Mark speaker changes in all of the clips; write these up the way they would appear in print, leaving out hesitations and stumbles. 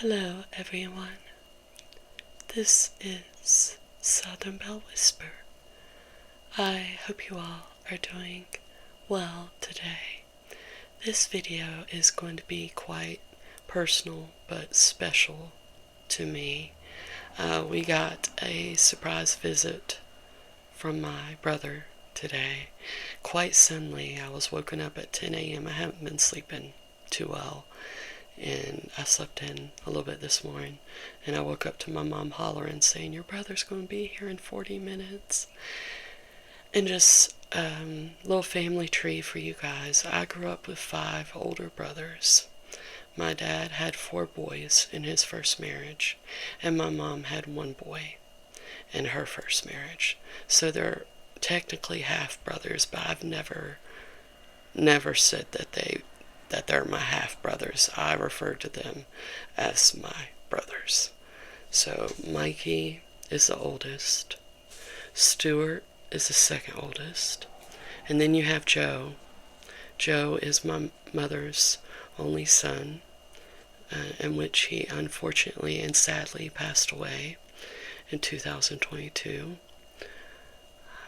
Speaker 1: Hello everyone, this is Southern Belle Whisper. I hope you all are doing well today. This video is going to be quite personal but special to me. We got a surprise visit from my brother today. Quite suddenly, I was woken up at 10 a.m. I haven't been sleeping too well. And I slept in a little bit this morning, and I woke up to my mom hollering saying, "Your brother's going to be here in 40 minutes. And just a little family tree for you guys. I grew up with 5 older brothers. My dad had 4 boys in his first marriage, and my mom had 1 boy in her first marriage. So they're technically half brothers, but I've never said that they're my half-brothers. I refer to them as my brothers. So Mikey is the oldest. Stuart is the second oldest. And then you have Joe. Joe is my mother's only son, in which he unfortunately and sadly passed away in 2022. I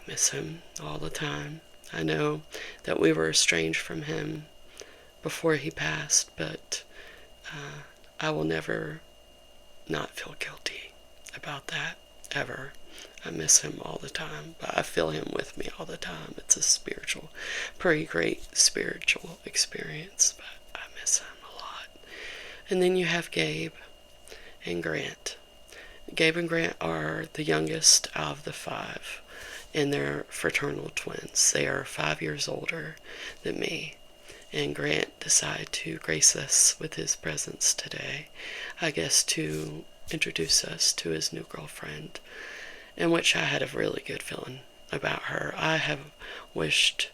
Speaker 1: miss him all the time. I know that we were estranged from him before he passed, but I will never not feel guilty about that, ever. I miss him all the time, but I feel him with me all the time. It's a pretty great spiritual experience, but I miss him a lot. And then you have Gabe and Grant. Gabe and Grant are the youngest out of the 5, and they're fraternal twins. They are 5 years older than me. And Grant decided to grace us with his presence today, I guess to introduce us to his new girlfriend, in which I had a really good feeling about her. I have wished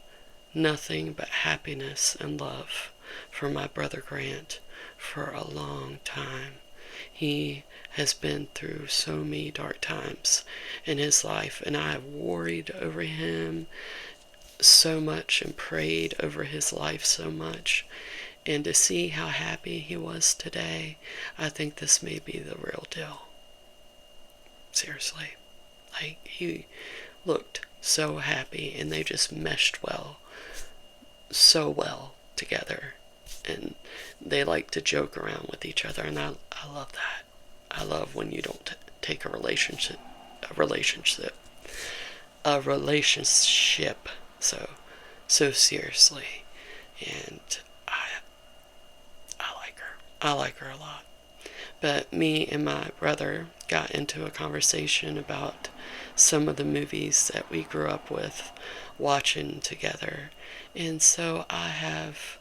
Speaker 1: nothing but happiness and love for my brother Grant for a long time. He has been through so many dark times in his life, and I have worried over him so much and prayed over his life so much, and to see how happy he was today, I think this may be the real deal. Seriously, like, he looked so happy, and they just meshed so well together, and they like to joke around with each other, and I love that. I love when you don't take a relationship so seriously. And I like her. I like her a lot. But me and my brother got into a conversation about some of the movies that we grew up with watching together. And so I have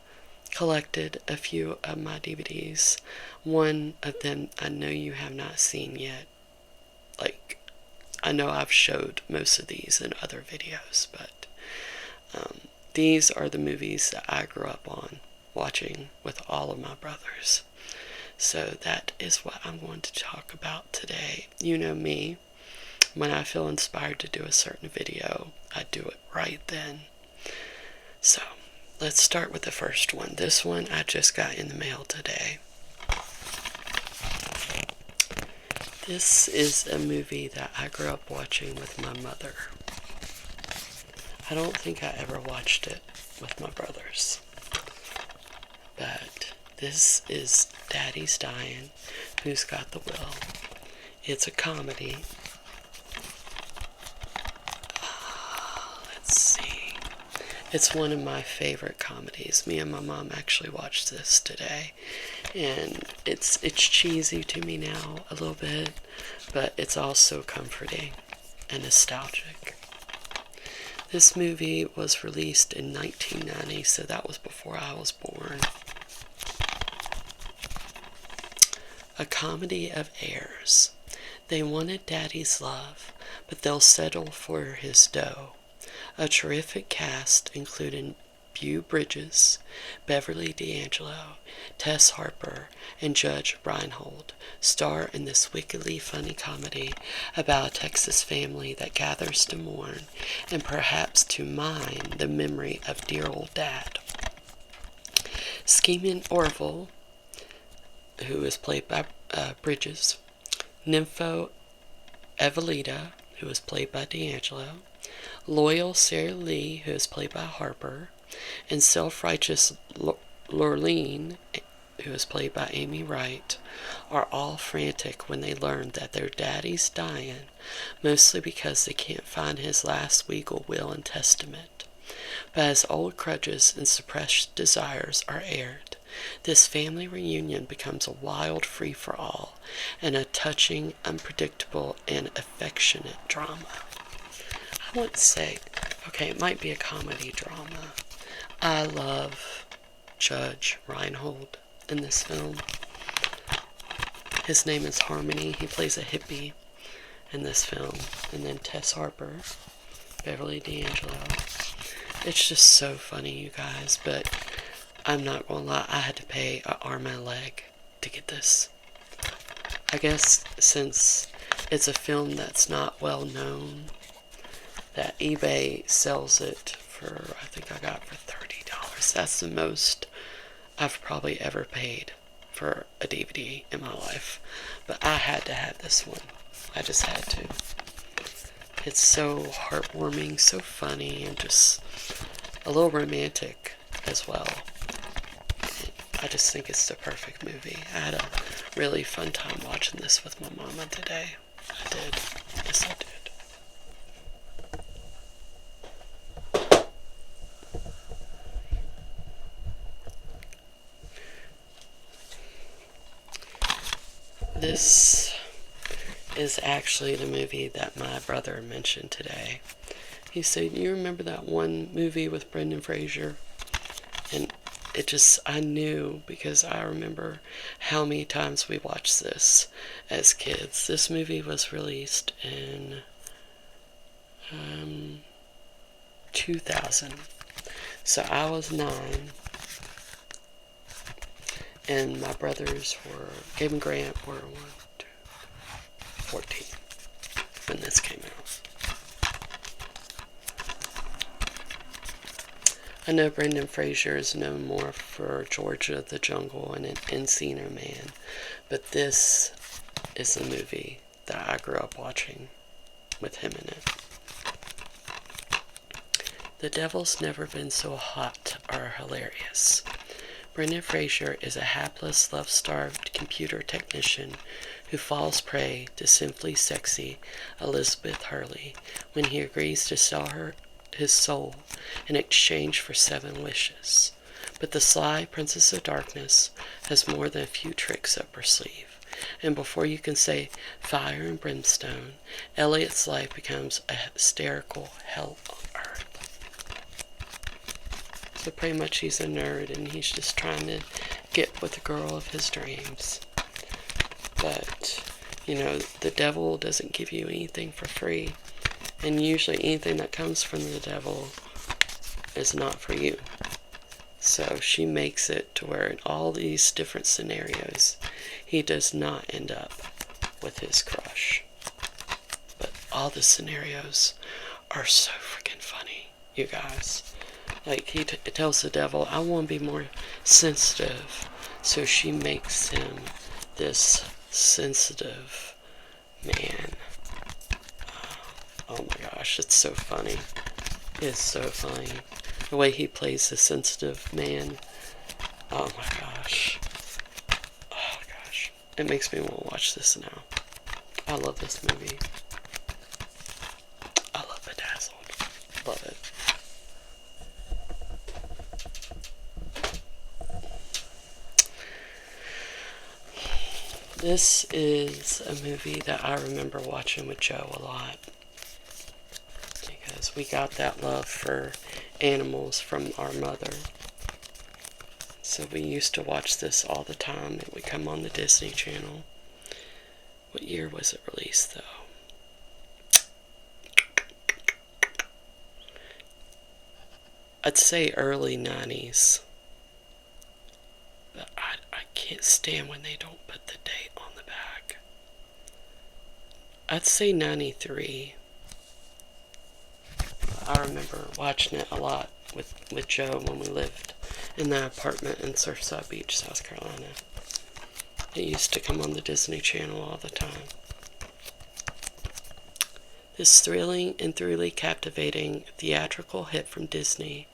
Speaker 1: collected a few of my DVDs. One of them I know you have not seen yet. Like, I know I've showed most of these in other videos, but these are the movies that I grew up on watching with all of my brothers. So that is what I'm going to talk about today. You know me, when I feel inspired to do a certain video, I do it right then. So let's start with the first one. This one I just got in the mail today. This is a movie that I grew up watching with my mother. I don't think I ever watched it with my brothers. But this is Daddy's Dyin', Who's Got the Will. It's a comedy. Let's see. It's one of my favorite comedies. Me and my mom actually watched this today. And it's cheesy to me now a little bit, but it's also comforting and nostalgic. This movie was released in 1990, so that was before I was born. A comedy of heirs. They wanted Daddy's love, but they'll settle for his dough. A terrific cast including Beau Bridges, Beverly D'Angelo, Tess Harper, and Judge Reinhold star in this wickedly funny comedy about a Texas family that gathers to mourn and perhaps to mine the memory of dear old Dad. Scheming Orville who is played by Bridges, Nympho Evelita, who is played by D'Angelo, Loyal Sarah Lee, who is played by Harper, and self-righteous Lorleen, who is played by Amy Wright, are all frantic when they learn that their daddy's dying, mostly because they can't find his last legal will and testament. But as old grudges and suppressed desires are aired, this family reunion becomes a wild free-for-all and a touching, unpredictable, and affectionate drama. I wouldn't say, okay, it might be a comedy drama. I love Judge Reinhold in this film. His name is Harmony. He plays a hippie in this film. And then Tess Harper, Beverly D'Angelo. It's just so funny, you guys, but I'm not gonna lie, I had to pay an arm and a leg to get this. I guess since it's a film that's not well known, that eBay sells it for, I think I got for $30. That's the most I've probably ever paid for a DVD in my life. But I had to have this one. I just had to. It's so heartwarming, so funny, and just a little romantic as well. I just think it's the perfect movie. I had a really fun time watching this with my mama today. I did. Yes, I did. This is actually the movie that my brother mentioned today. He said, "You remember that one movie with Brendan Fraser?" And it just, I knew, because I remember how many times we watched this as kids. This movie was released in 2000. So I was 9. And my brothers were, Gabe and Grant were 14 when this came out. I know Brendan Fraser is known more for Georgia, the Jungle, and Encino Man, but this is a movie that I grew up watching with him in it. The Devil's Never Been So Hot or Hilarious. Brendan Fraser is a hapless, love-starved computer technician who falls prey to simply sexy Elizabeth Hurley when he agrees to sell her his soul in exchange for 7 wishes. But the sly Princess of Darkness has more than a few tricks up her sleeve, and before you can say fire and brimstone, Elliot's life becomes a hysterical hell on earth. So pretty much he's a nerd and he's just trying to get with the girl of his dreams. But, you know, the devil doesn't give you anything for free. And usually anything that comes from the devil is not for you. So she makes it to where in all these different scenarios, he does not end up with his crush. But all the scenarios are so freaking funny, you guys. Like, he tells the devil, I want to be more sensitive. So she makes him this sensitive man. Oh my gosh, it's so funny. It's so funny. The way he plays the sensitive man. Oh my gosh. Oh gosh. It makes me want to watch this now. I love this movie. I love Bedazzled. Love it. This is a movie that I remember watching with Joe a lot. Because we got that love for animals from our mother. So we used to watch this all the time. It would come on the Disney Channel. What year was it released, though? I'd say early 90s. But I can't stand when they don't put the date on the back. I'd say 93. I remember watching it a lot with Joe when we lived in that apartment in Surfside Beach, South Carolina. It used to come on the Disney Channel all the time. This thrilling and thoroughly captivating theatrical hit from Disney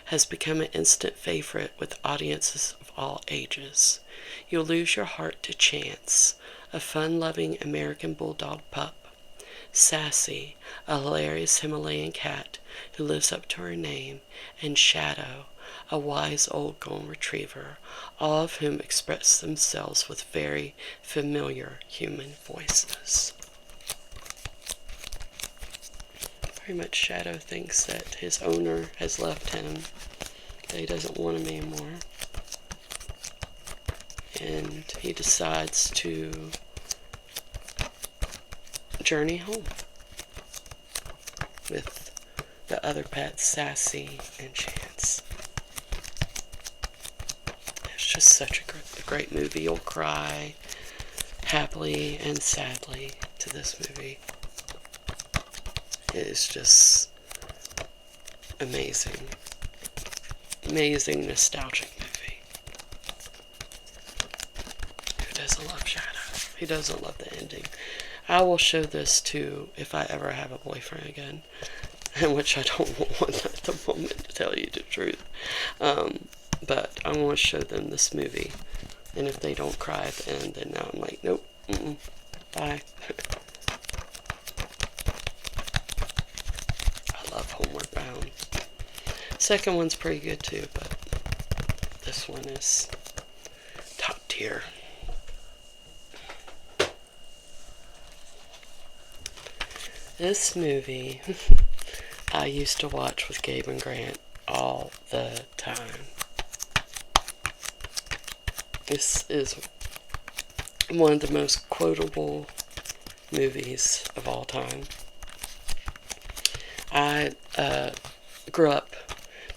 Speaker 1: has become an instant favorite with audiences of all ages. You'll lose your heart to Chance, a fun-loving American bulldog pup, Sassy, a hilarious Himalayan cat who lives up to her name, and Shadow, a wise old golden retriever, all of whom express themselves with very familiar human voices. Pretty much Shadow thinks that his owner has left him, that he doesn't want him anymore, and he decides to journey home with the other pets, Sassy and Chance. It's just such a great movie. You'll cry happily and sadly to this movie. It is just amazing. Amazing, nostalgic movie. Who doesn't love Shadow? Who doesn't love the ending? I will show this to if I ever have a boyfriend again, which I don't want at the moment, to tell you the truth. But I want to show them this movie, and if they don't cry at the end, then now I'm like, nope, bye. I love Homeward Bound. Second one's pretty good too, but this one is top tier. This movie I used to watch with Gabe and Grant all the time. This is one of the most quotable movies of all time. I grew up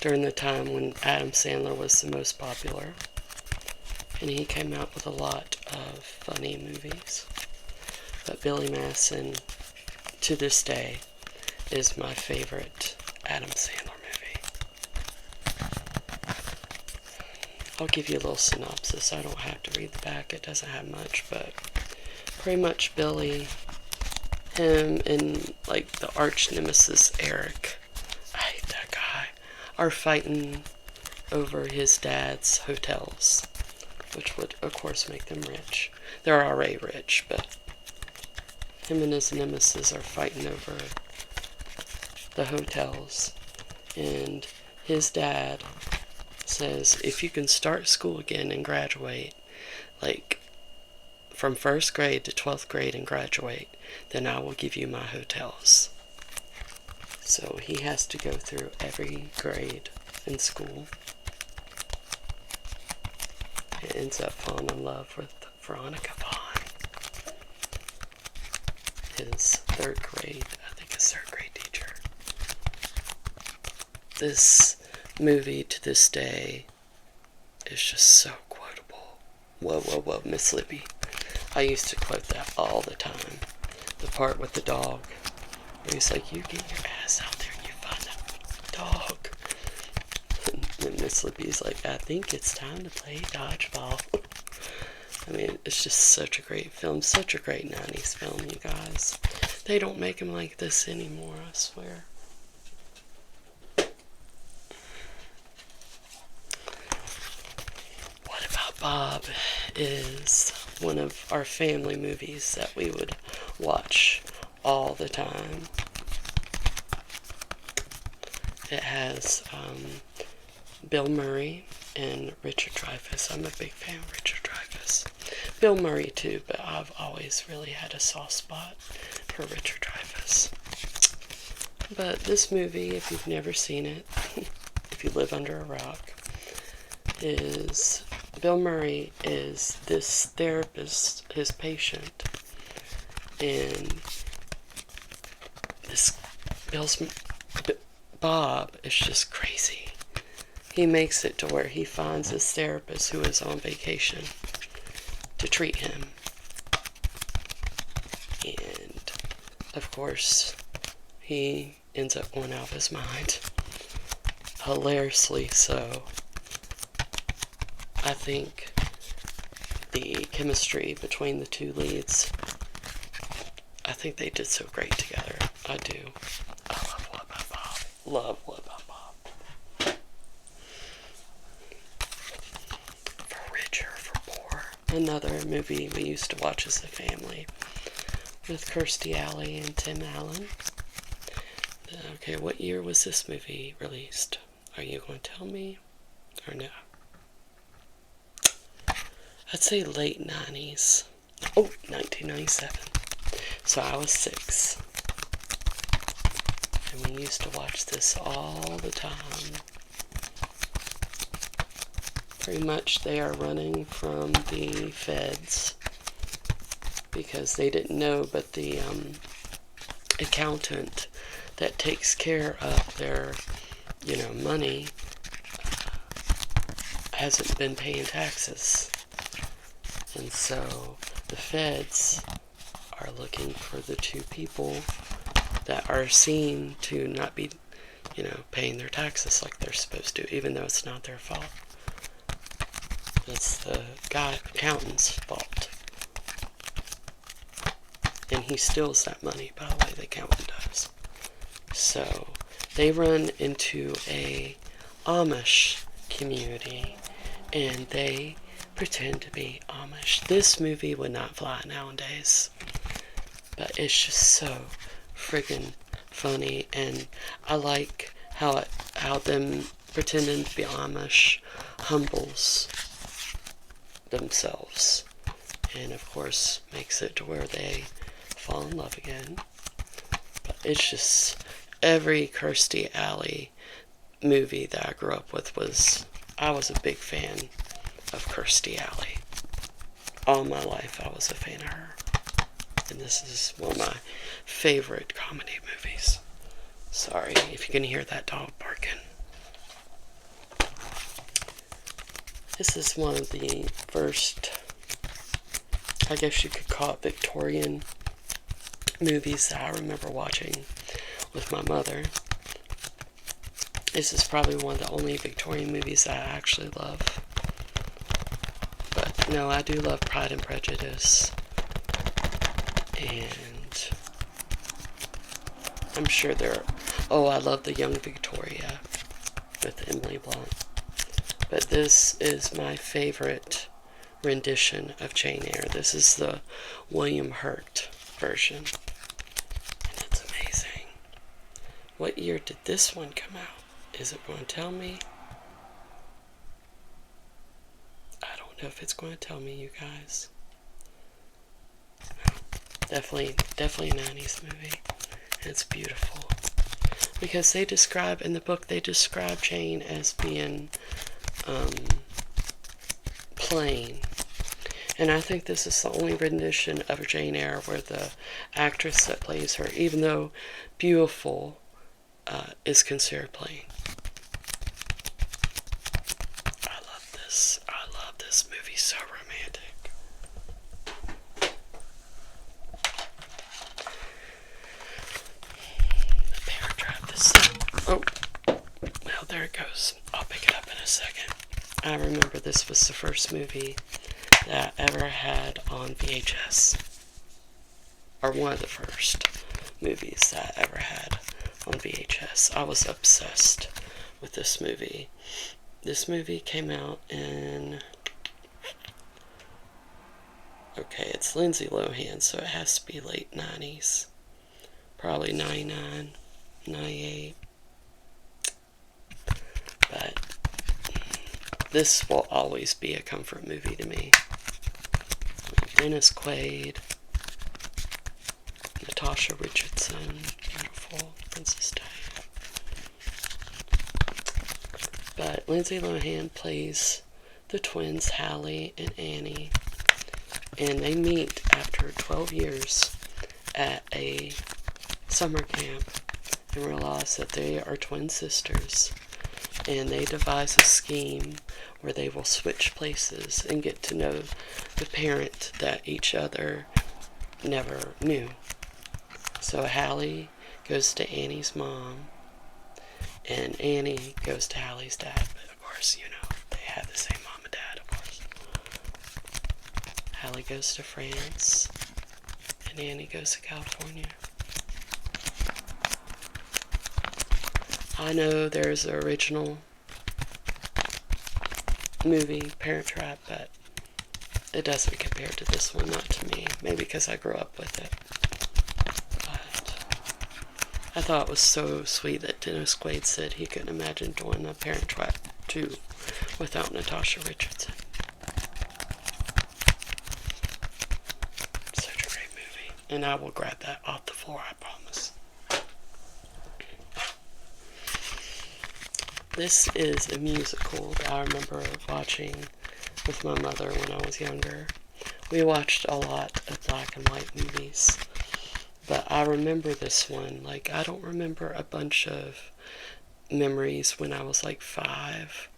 Speaker 1: during the time when Adam Sandler was the most popular, and he came out with a lot of funny movies. But Billy Madison, to this day, is my favorite Adam Sandler movie. I'll give you a little synopsis. I don't have to read the back. It doesn't have much, but pretty much Billy, him, and like the arch nemesis Eric, I hate that guy, are fighting over his dad's hotels, which would of course make them rich. They're already rich, but him and his nemesis are fighting over the hotels, and his dad says, if you can start school again and graduate, like from 1st grade to 12th grade and graduate, then I will give you my hotels. So he has to go through every grade in school. He ends up falling in love with Veronica Vaughn, his 3rd grade, I think his 3rd grade teacher. This movie to this day is just so quotable. Whoa, whoa, whoa, Miss Libby. I used to quote that all the time. The part with the dog, where he's like, you get your ass out there and you find that dog. And Miss Libby's like, I think it's time to play dodgeball. I mean, it's just such a great film, such a great 90s film, you guys. They don't make them like this anymore, I swear. What About Bob is one of our family movies that we would watch all the time. It has Bill Murray and Richard Dreyfuss. I'm a big fan of Richard Dreyfuss. Bill Murray too, but I've always really had a soft spot for Richard Dreyfuss. But this movie, if you've never seen it, if you live under a rock, is Bill Murray is this therapist, his patient, and this Bob is just crazy. He makes it to where he finds his therapist who is on vacation to treat him. And, of course, he ends up going out of his mind. Hilariously so. I think the chemistry between the two leads. I think they did so great together. I do. I love What About Bob. Love What About Bob. For rich or for poor. Another movie we used to watch as a family with Kirstie Alley and Tim Allen. Okay, what year was this movie released? Are you going to tell me or no? I'd say late 90s. Oh, 1997. So I was 6. And we used to watch this all the time. Pretty much they are running from the feds because they didn't know, but the accountant that takes care of their, money hasn't been paying taxes. And so the feds are looking for the 2 people that are seen to not be, paying their taxes like they're supposed to, even though it's not their fault. It's the accountant's fault. And he steals that money, by the way, the accountant does. So they run into a Amish community, and they pretend to be Amish. This movie would not fly nowadays, but it's just so friggin' funny, and I like how them pretending to be Amish humbles themselves, and of course makes it to where they fall in love again. But it's just every Kirstie Alley movie that I grew up with I was a big fan of Kirstie Alley. All my life I was a fan of her. And this is one of my favorite comedy movies. Sorry if you can hear that dog barking. This is one of the first, I guess you could call it Victorian movies that I remember watching with my mother. This is probably one of the only Victorian movies that I actually love. But no, I do love Pride and Prejudice. And I'm sure I love The Young Victoria with Emily Blunt. But this is my favorite rendition of Jane Eyre. This is the William Hurt version. And it's amazing. What year did this one come out? Is it going to tell me? I don't know if it's going to tell me, you guys. Definitely a 90s movie. And it's beautiful. Because in the book, they describe Jane as being plain. And I think this is the only rendition of Jane Eyre where the actress that plays her, even though beautiful, is considered plain. I love this. I love this movie. So romantic. The bear trapped this. Oh, well, there it goes. I'll pick it up in a second. I remember this was the first movie that I ever had on VHS. Or one of the first movies that I ever had on VHS. I was obsessed with this movie. This movie came out in... Okay, it's Lindsay Lohan, so it has to be late 90s. Probably 99, 98. But this will always be a comfort movie to me. Dennis Quaid, Natasha Richardson, beautiful Princess Diana. But Lindsay Lohan plays the twins Hallie and Annie, and they meet after 12 years at a summer camp and realize that they are twin sisters, and they devise a scheme where they will switch places and get to know the parent that each other never knew. So Hallie goes to Annie's mom, and Annie goes to Hallie's dad. But of course, they have the same mom and dad, of course. Molly goes to France, and Annie goes to California. I know there's the original movie, Parent Trap, but it doesn't compare to this one, not to me. Maybe because I grew up with it. But I thought it was so sweet that Dennis Quaid said he couldn't imagine doing a Parent Trap 2 without Natasha Richardson. Such a great movie. And I will grab that off the floor, I promise. This is a musical that I remember watching with my mother when I was younger. We watched a lot of black and white movies, but I remember this one. Like, I don't remember a bunch of memories when I was like 5,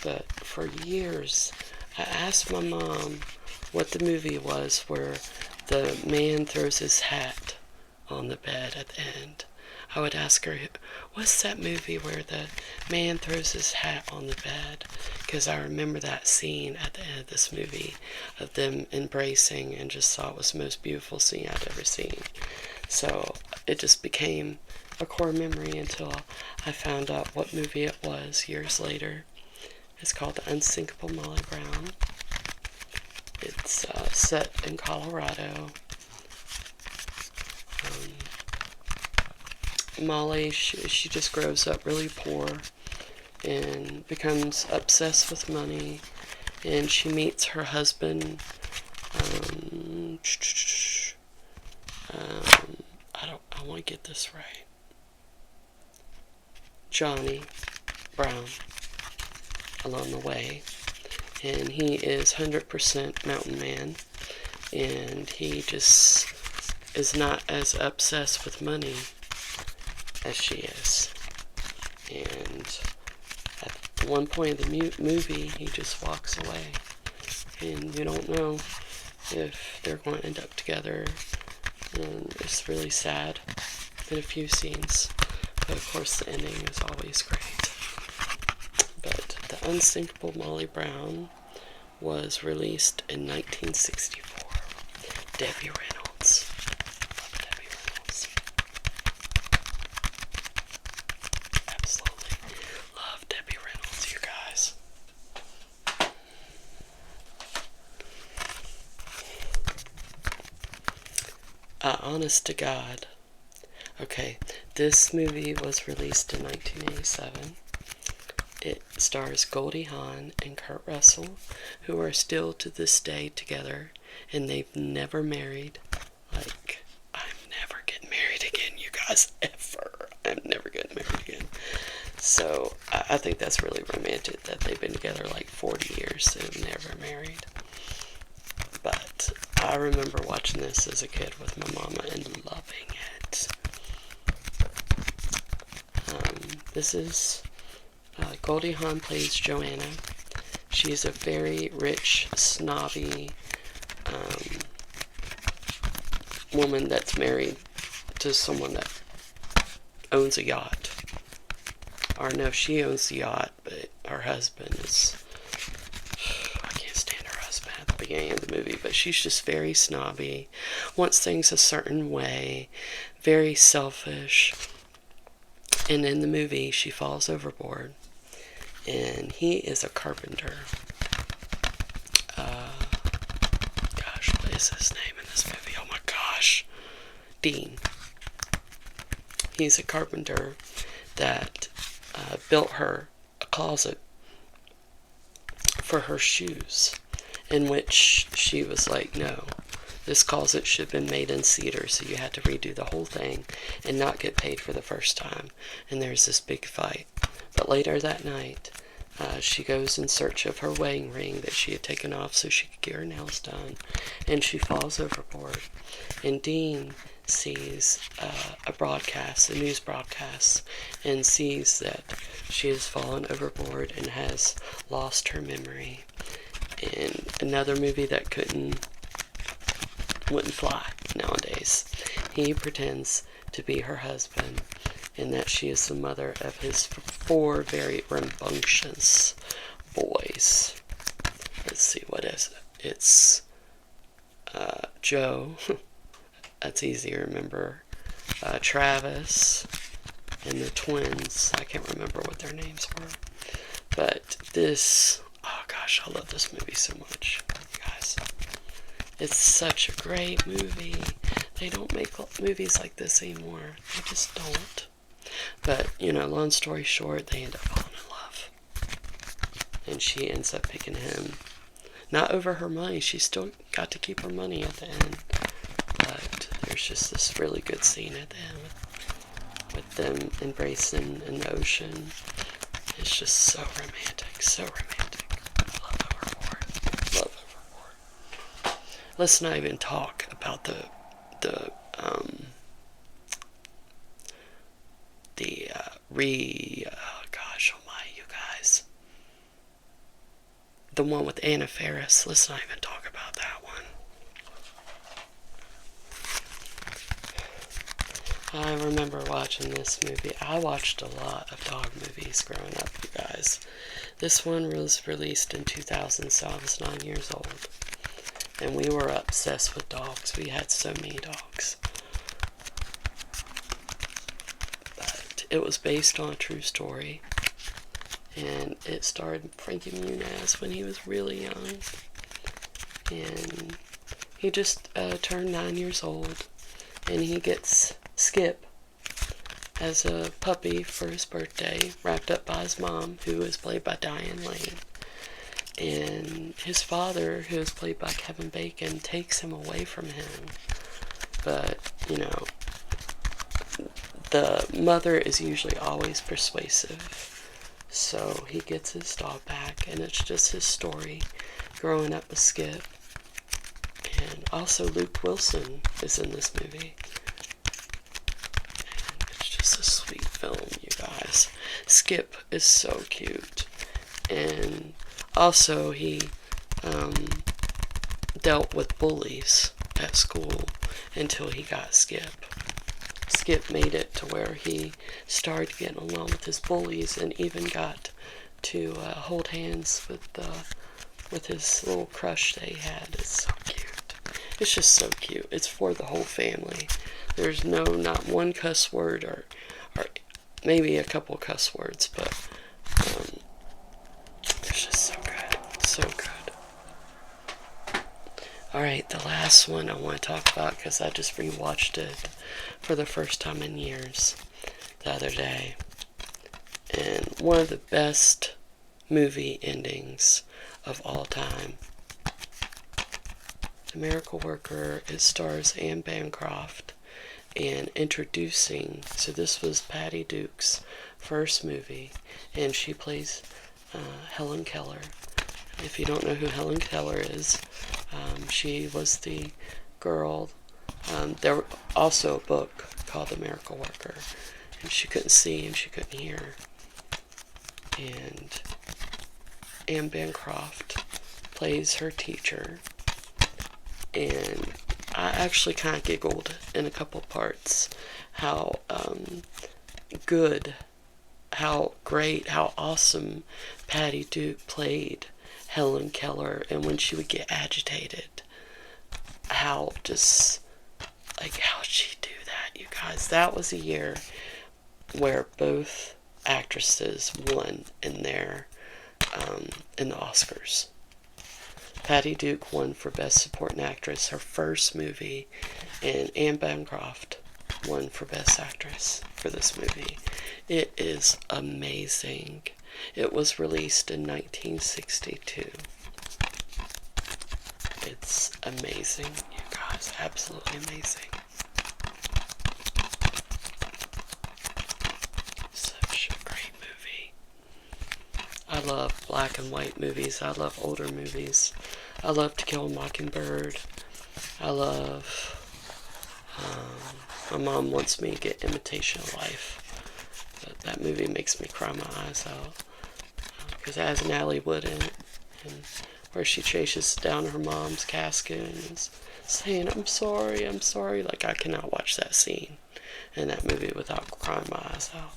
Speaker 1: but for years I asked my mom what the movie was where the man throws his hat on the bed at the end. I would ask her, what's that movie where the man throws his hat on the bed? Because I remember that scene at the end of this movie of them embracing, and just thought it was the most beautiful scene I'd ever seen. So it just became a core memory until I found out what movie it was years later. It's called The Unsinkable Molly Brown. It's set in Colorado. Molly, she just grows up really poor and becomes obsessed with money, and she meets her husband, I want to get this right, Johnny Brown, along the way, and he is 100% mountain man, and he just is not as obsessed with money as she is. And at one point in the movie, he just walks away, and you don't know if they're going to end up together, and it's really sad in a few scenes, but of course the ending is always great. But The Unsinkable Molly Brown was released in 1964. Debbie Reynolds. Honest to God. Okay, this movie was released in 1987. It stars Goldie Hawn and Kurt Russell, who are still to this day together, and they've never married. Like, I'm never getting married again, you guys, ever. I'm never getting married again. So, I think that's really romantic that they've been together like 40 years and never married. But I remember watching this as a kid with my mama and loving it. This is Goldie Hawn plays Joanna. She's a very rich, snobby woman that's married to someone that owns a yacht. Or no, she owns the yacht, but her husband is... I can't stand her husband at the beginning of the movie, but she's just very snobby, wants things a certain way, very selfish. And in the movie, she falls overboard. And he is a carpenter. Gosh, what is his name in this movie? Oh my gosh. Dyin. He's a carpenter that built her a closet for her shoes, in which she was like, no, this closet should have been made in cedar, so you had to redo the whole thing and not get paid for the first time. And there's this big fight. But later that night, she goes in search of her wedding ring that she had taken off so she could get her nails done, and she falls overboard. And Dyin sees a news broadcast, and sees that she has fallen overboard and has lost her memory. In another movie that wouldn't fly nowadays, he pretends to be her husband, and that she is the mother of his 4 very rambunctious boys. Let's see, what is it? It's Joe, that's easy to remember, Travis, and the twins. I can't remember what their names were. But this, oh gosh, I love this movie so much, guys. It's such a great movie. They don't make movies like this anymore. They just don't. But, long story short, they end up falling in love. And she ends up picking him. Not over her money. She still got to keep her money at the end. But there's just this really good scene at the end with them embracing in the ocean. It's just so romantic. So romantic. Love Overboard. Love Overboard. Let's not even talk about the gosh, oh my, you guys. The one with Anna Faris. Let's not even talk about that one. I remember watching this movie. I watched a lot of dog movies growing up, you guys. This one was released in 2000, so I was 9 years old. And we were obsessed with dogs. We had so many dogs. But it was based on a true story. And it starred Frankie Muniz when he was really young. And he just turned 9 years old. And he gets Skip as a puppy for his birthday, wrapped up by his mom, who is played by Dyin. And his father, who is played by Kevin Bacon, takes him away from him. But, the mother is usually always persuasive. So he gets his dog back, and it's just his story growing up with Skip. And also Luke Wilson is in this movie. And it's just a sweet film, you guys. Skip is so cute. And also he dealt with bullies at school until he got Skip. Skip made it to where he started getting along with his bullies and even got to hold hands with his little crush that he had. It's so cute. It's just so cute. It's for the whole family. There's not one cuss word or maybe a couple cuss words, but it's just so good. So good. Alright, the last one I want to talk about, because I just rewatched it for the first time in years the other day. And one of the best movie endings of all time. The Miracle Worker, it stars Anne Bancroft, and introducing, so this was Patty Duke's first movie, and she plays Helen Keller. If you don't know who Helen Keller is, she was the girl. There was also a book called The Miracle Worker, and she couldn't see and she couldn't hear. And Anne Bancroft plays her teacher, and I actually kind of giggled in a couple parts how good, how great, how awesome Patty Duke played Helen Keller, and when she would get agitated, how'd she do that, you guys? That was a year where both actresses won in the Oscars. Patty Duke won for Best Supporting Actress, her first movie, and Anne Bancroft won for Best Actress for this movie. It is amazing. It was released in 1962. It's amazing, you guys. Absolutely amazing. Such a great movie. I love black and white movies. I love older movies. I love To Kill a Mockingbird. I love... my mom wants me to get Imitation Life. But that movie makes me cry my eyes out. Because it has Natalie Wood in it. And where she chases down her mom's casket and is saying, I'm sorry. Like, I cannot watch that scene in that movie without crying my eyes out.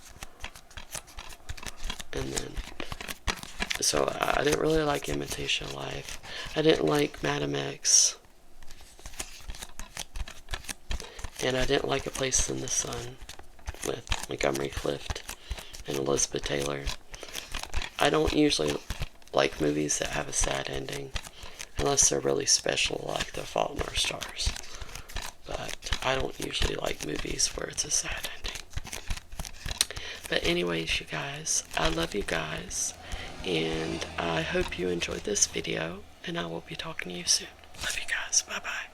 Speaker 1: And then... So I didn't really like Imitation Life. I didn't like Madam X. And I didn't like A Place in the Sun with Montgomery Clift and Elizabeth Taylor. I don't usually like movies that have a sad ending unless they're really special, like The Fault in Our Stars. But I don't usually like movies where it's a sad ending. But anyways, you guys, I love you guys, and I hope you enjoyed this video, and I will be talking to you soon. Love you guys. Bye-bye.